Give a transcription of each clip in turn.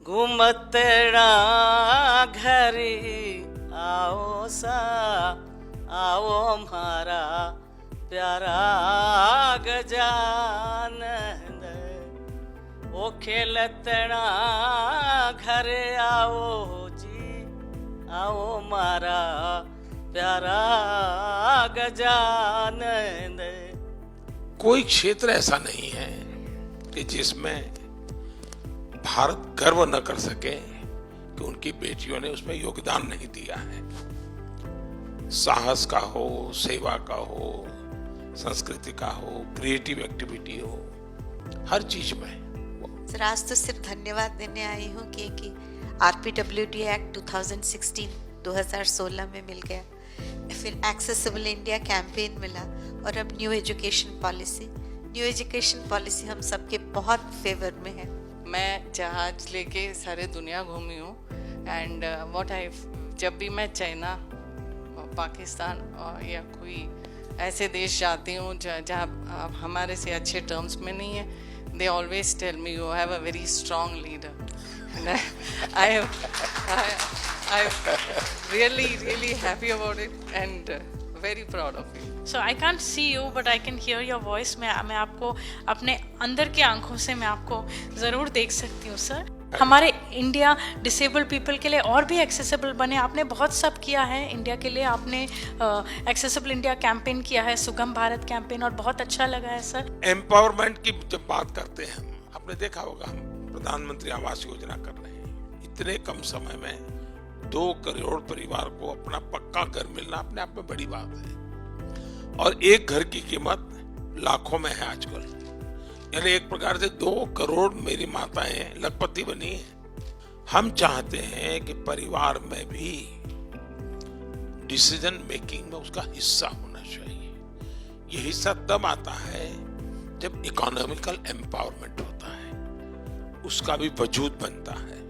घूमतड़ा घरी आओ सा आओ मारा प्यारा गजानन ओ खेलतड़ा घरे आओ जी आओ मारा प्यारा गजानन। कोई क्षेत्र ऐसा नहीं है कि जिसमें भारत गर्व न कर सके कि उनकी बेटियों ने उसमें योगदान नहीं दिया है। साहस का हो, सेवा का हो, संस्कृति का हो, क्रिएटिव एक्टिविटी हो, हर चीज में। सर आज तो सिर्फ धन्यवाद देने आई हूँ कि RPWD एक्ट 2016 में मिल गया, फिर एक्सेसिबल इंडिया कैंपेन मिला और अब न्यू एजुकेशन पॉलिसी हम सबके बहुत फेवर में है। मैं जहाज लेके सारे दुनिया घूमी हूँ एंड जब भी मैं चाइना, पाकिस्तान या कोई ऐसे देश जाती हूँ जहाँ हमारे से अच्छे टर्म्स में नहीं है, they always tell me you have a very strong leader and I'm really happy about it and very proud of you. So I can't see you but I can hear your voice. मैं आपको अपने अंदर के आंखों से मैं आपको ज़रूर देख सकती हूँ सर। हमारे इंडिया डिसेबल्ड पीपल के लिए और भी एक्सेसिबल बने। आपने बहुत सब किया है इंडिया के लिए, आपने एक्सेसिबल इंडिया कैंपेन किया है, सुगम भारत कैंपेन, और बहुत अच्छा लगा है सर। एम्पावरमेंट की जब बात करते हैं, आपने देखा होगा हम प्रधानमंत्री आवास योजना कर रहे हैं। इतने कम समय में 2 करोड़ परिवार को अपना पक्का घर मिलना अपने आप में बड़ी बात है और एक घर की कीमत लाखों में है आजकल। यानी एक प्रकार से 2 करोड़ मेरी माताएं लखपति बनी है। हम चाहते हैं कि परिवार में भी डिसीजन मेकिंग में उसका हिस्सा होना चाहिए। ये हिस्सा तब आता है जब इकोनॉमिकल एम्पावरमेंट होता है, उसका भी वजूद बनता है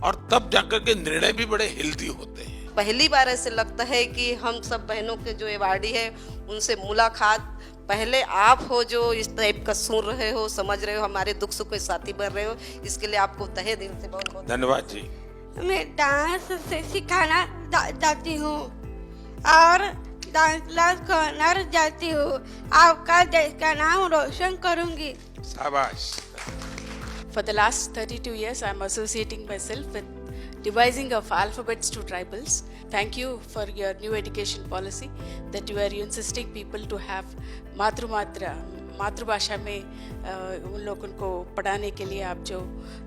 और तब जाकर के निर्णय भी बड़े हेल्दी होते हैं। पहली बार ऐसे लगता है कि हम सब बहनों के जो अवार्डी है उनसे मुलाकात पहले आप हो, जो इस टाइप का सुन रहे हो, समझ रहे हो, हमारे दुख सुख के साथी बन रहे हो, इसके लिए आपको तहे दिल से बहुत बहुत धन्यवाद जी। मैं डांस से सिखाना जाती हूँ और डांस क्लास करना जाती हूँ। आपका देश का नाम रोशन करूँगी। शाबाश। For the last 32 years, I am associating myself with devising of alphabets to tribals. Thank you for your new education policy that you are insisting people to have मातृभाषा में उन लोगों को पढ़ाने के लिए आप जो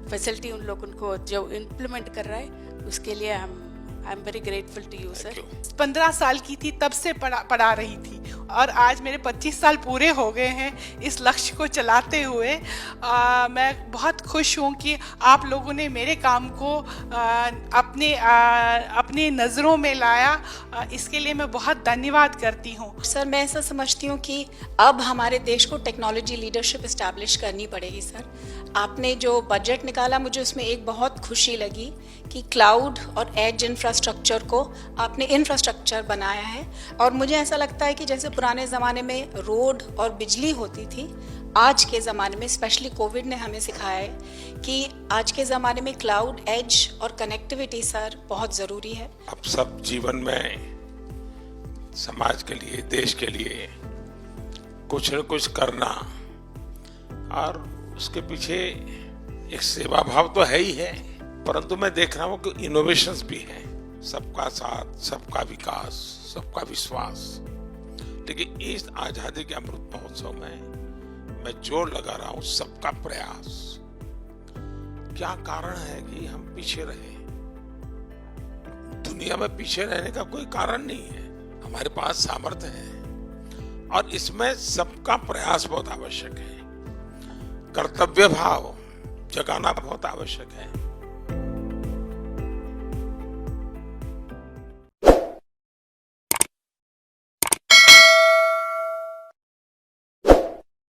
फैसिलिटी उन लोगों को जो इम्प्लीमेंट कर रहा है, उसके लिए I am very grateful to you sir. 15 साल की थी तब से पढ़ा रही थी और आज मेरे 25 साल पूरे हो गए हैं इस लक्ष्य को चलाते हुए। मैं बहुत खुश हूँ कि आप लोगों ने मेरे काम को अपने नज़रों में लाया। इसके लिए मैं बहुत धन्यवाद करती हूँ। सर मैं ऐसा समझती हूँ कि अब हमारे देश को टेक्नोलॉजी लीडरशिप इस्टेब्लिश करनी पड़ेगी सर। आपने जो बजट निकाला, मुझे उसमें एक बहुत खुशी लगी कि क्लाउड और एज इंफ्रास्ट्रक्चर को आपने इंफ्रास्ट्रक्चर बनाया है और मुझे ऐसा लगता है कि जैसे पुराने ज़माने में रोड और बिजली होती थी, आज के ज़माने में स्पेशली कोविड ने हमें सिखाया है कि आज के ज़माने में क्लाउड, एज और कनेक्टिविटी सर बहुत ज़रूरी है। अब सब जीवन में समाज के लिए, देश के लिए कुछ न कुछ करना और उसके पीछे एक सेवा भाव तो है ही है, परंतु मैं देख रहा हूँ कि इनोवेशंस भी हैं। सबका साथ, सबका विकास, सबका विश्वास। लेकिन इस आजादी के अमृत महोत्सव में मैं जोर लगा रहा हूँ सबका प्रयास। क्या कारण है कि हम पीछे रहे? दुनिया में पीछे रहने का कोई कारण नहीं है। हमारे पास सामर्थ्य है और इसमें सबका प्रयास बहुत आवश्यक है। कर्तव्य भाव जगाना बहुत आवश्यक है।